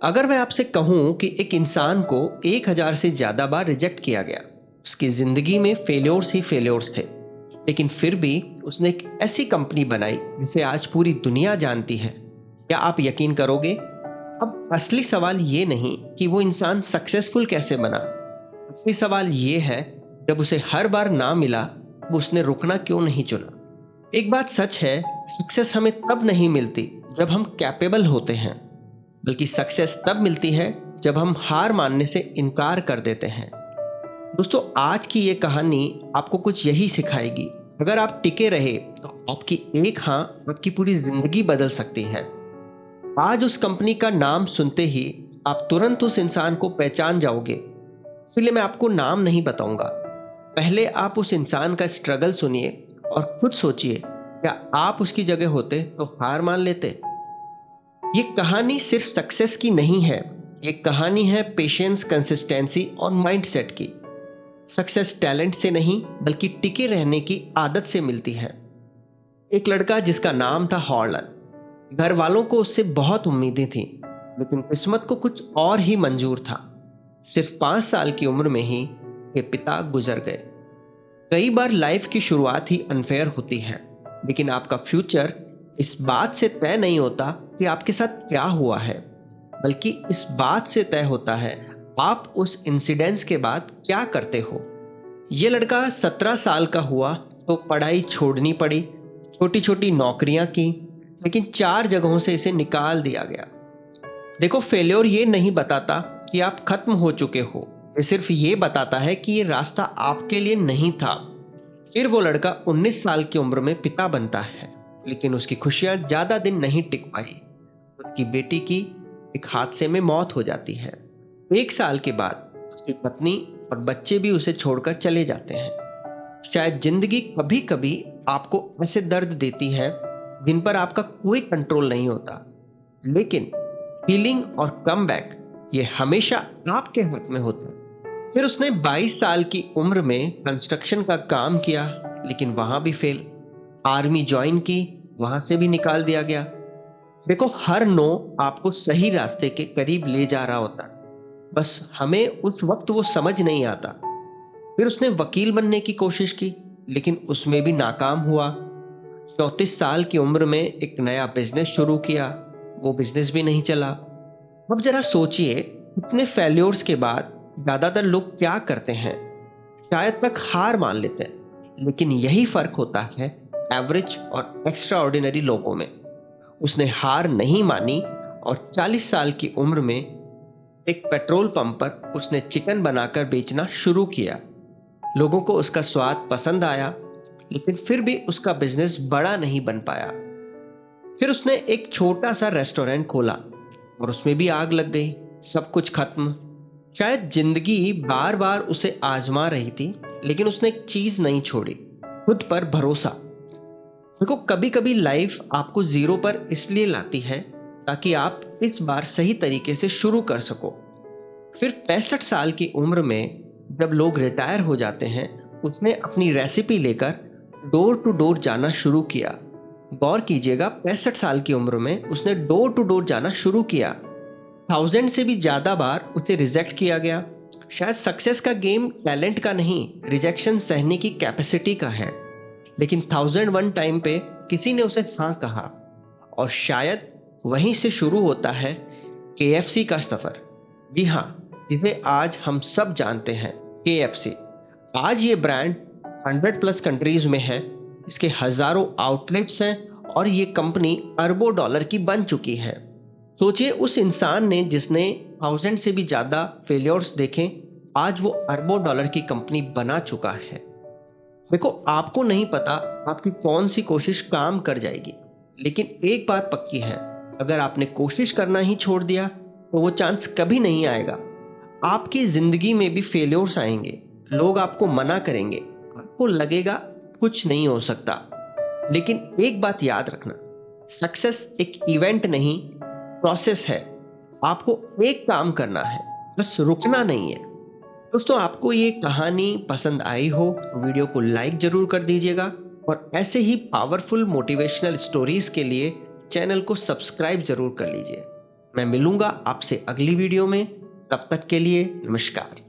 अगर मैं आपसे कहूं कि एक इंसान को 1000 से ज़्यादा बार रिजेक्ट किया गया, उसकी ज़िंदगी में फेल्योर्स ही फेल्योर्स थे, लेकिन फिर भी उसने एक ऐसी कंपनी बनाई जिसे आज पूरी दुनिया जानती है, क्या आप यकीन करोगे? अब असली सवाल ये नहीं कि वो इंसान सक्सेसफुल कैसे बना। असली सवाल ये है, जब उसे हर बार ना मिला, वो उसने रुकना क्यों नहीं चुना। एक बात सच है, सक्सेस हमें तब नहीं मिलती जब हम कैपेबल होते हैं, बल्कि सक्सेस तब मिलती है जब हम हार मानने से इनकार कर देते हैं। दोस्तों, आज की ये कहानी आपको कुछ यही सिखाएगी। अगर आप टिके रहे तो आपकी एक हाँ आपकी पूरी जिंदगी बदल सकती है। आज उस कंपनी का नाम सुनते ही आप तुरंत उस इंसान को पहचान जाओगे, इसलिए मैं आपको नाम नहीं बताऊंगा। पहले आप उस इंसान का स्ट्रगल सुनिए और खुद सोचिए, क्या आप उसकी जगह होते तो हार मान लेते। ये कहानी सिर्फ सक्सेस की नहीं है, ये कहानी है पेशेंस, कंसिस्टेंसी और माइंडसेट की। सक्सेस टैलेंट से नहीं बल्कि टिके रहने की आदत से मिलती है। एक लड़का जिसका नाम था हॉर्लन, घर वालों को उससे बहुत उम्मीदें थीं, लेकिन किस्मत को कुछ और ही मंजूर था। सिर्फ 5 साल की उम्र में ही के पिता गुजर गए। कई बार लाइफ की शुरुआत ही अनफेयर होती है, लेकिन आपका फ्यूचर इस बात से तय नहीं होता कि आपके साथ क्या हुआ है, बल्कि इस बात से तय होता है आप उस इंसिडेंस के बाद क्या करते हो। ये लड़का 17 साल का हुआ तो पढ़ाई छोड़नी पड़ी, छोटी छोटी नौकरियां की, लेकिन 4 जगहों से इसे निकाल दिया गया। देखो, फेल्योर ये नहीं बताता कि आप खत्म हो चुके हो, ये सिर्फ ये बताता है कि ये रास्ता आपके लिए नहीं था। फिर वो लड़का 19 साल की उम्र में पिता बनता है, लेकिन उसकी खुशियां ज्यादा दिन नहीं टिक पाई। उसकी बेटी की एक हादसे में मौत हो जाती है। 1 साल के बाद उसकी पत्नी और बच्चे भी उसे छोड़कर चले जाते हैं। शायद जिंदगी कभी कभी आपको ऐसे दर्द देती है जिन पर आपका कोई कंट्रोल नहीं होता, लेकिन हीलिंग और कमबैक ये हमेशा आपके हाथ में होता है। फिर उसने 22 साल की उम्र में कंस्ट्रक्शन का काम किया, लेकिन वहां भी फेल। आर्मी ज्वाइन की, वहां से भी निकाल दिया गया। देखो, हर नो आपको सही रास्ते के करीब ले जा रहा होता है, बस हमें उस वक्त वो समझ नहीं आता। फिर उसने वकील बनने की कोशिश की, लेकिन उसमें भी नाकाम हुआ। 34 साल की उम्र में एक नया बिजनेस शुरू किया, वो बिजनेस भी नहीं चला। अब जरा सोचिए, इतने फेल्योर्स के बाद ज्यादातर लोग क्या करते हैं? शायद तक हार मान लेते हैं, लेकिन यही फर्क होता है एवरेज और एक्स्ट्रा ऑर्डिनरी लोगों में। उसने हार नहीं मानी और 40 साल की उम्र में एक पेट्रोल पंप पर उसने चिकन बनाकर बेचना शुरू किया। लोगों को उसका स्वाद पसंद आया, लेकिन फिर भी उसका बिजनेस बड़ा नहीं बन पाया। फिर उसने एक छोटा सा रेस्टोरेंट खोला और उसमें भी आग लग गई, सब कुछ खत्म। शायद जिंदगी बार बार उसे आजमा रही थी, लेकिन उसने एक चीज नहीं छोड़ी, खुद पर भरोसा। देखो, कभी कभी लाइफ आपको जीरो पर इसलिए लाती है ताकि आप इस बार सही तरीके से शुरू कर सको। फिर 65 साल की उम्र में जब लोग रिटायर हो जाते हैं, उसने अपनी रेसिपी लेकर डोर टू डोर जाना शुरू किया। गौर कीजिएगा, 65 साल की उम्र में उसने डोर टू डोर जाना शुरू किया। 1000 से भी ज्यादा बार उसे रिजेक्ट किया गया। शायद सक्सेस का गेम टैलेंट का नहीं, रिजेक्शन सहने की कैपेसिटी का है। लेकिन 1001 टाइम पे किसी ने उसे हाँ कहा, और शायद वहीं से शुरू होता है KFC का सफर। जी हाँ, जिसे आज हम सब जानते हैं, KFC। आज ये ब्रांड 100+ कंट्रीज में है, इसके हजारों आउटलेट्स हैं और ये कंपनी अरबों डॉलर की बन चुकी है। सोचिए, उस इंसान ने जिसने 1000 से भी ज्यादा फेलियर्स देखे, आज वो अरबों डॉलर की कंपनी बना चुका है। देखो, आपको नहीं पता आपकी कौन सी कोशिश काम कर जाएगी, लेकिन एक बात पक्की है, अगर आपने कोशिश करना ही छोड़ दिया तो वो चांस कभी नहीं आएगा। आपकी जिंदगी में भी फेलियर्स आएंगे, लोग आपको मना करेंगे, आपको लगेगा कुछ नहीं हो सकता। लेकिन एक बात याद रखना, सक्सेस एक इवेंट नहीं, प्रोसेस है। आपको एक काम करना है, बस रुकना नहीं है। दोस्तों, आपको ये कहानी पसंद आई हो तो वीडियो को लाइक जरूर कर दीजिएगा, और ऐसे ही पावरफुल मोटिवेशनल स्टोरीज के लिए चैनल को सब्सक्राइब जरूर कर लीजिए। मैं मिलूंगा आपसे अगली वीडियो में। तब तक के लिए नमस्कार।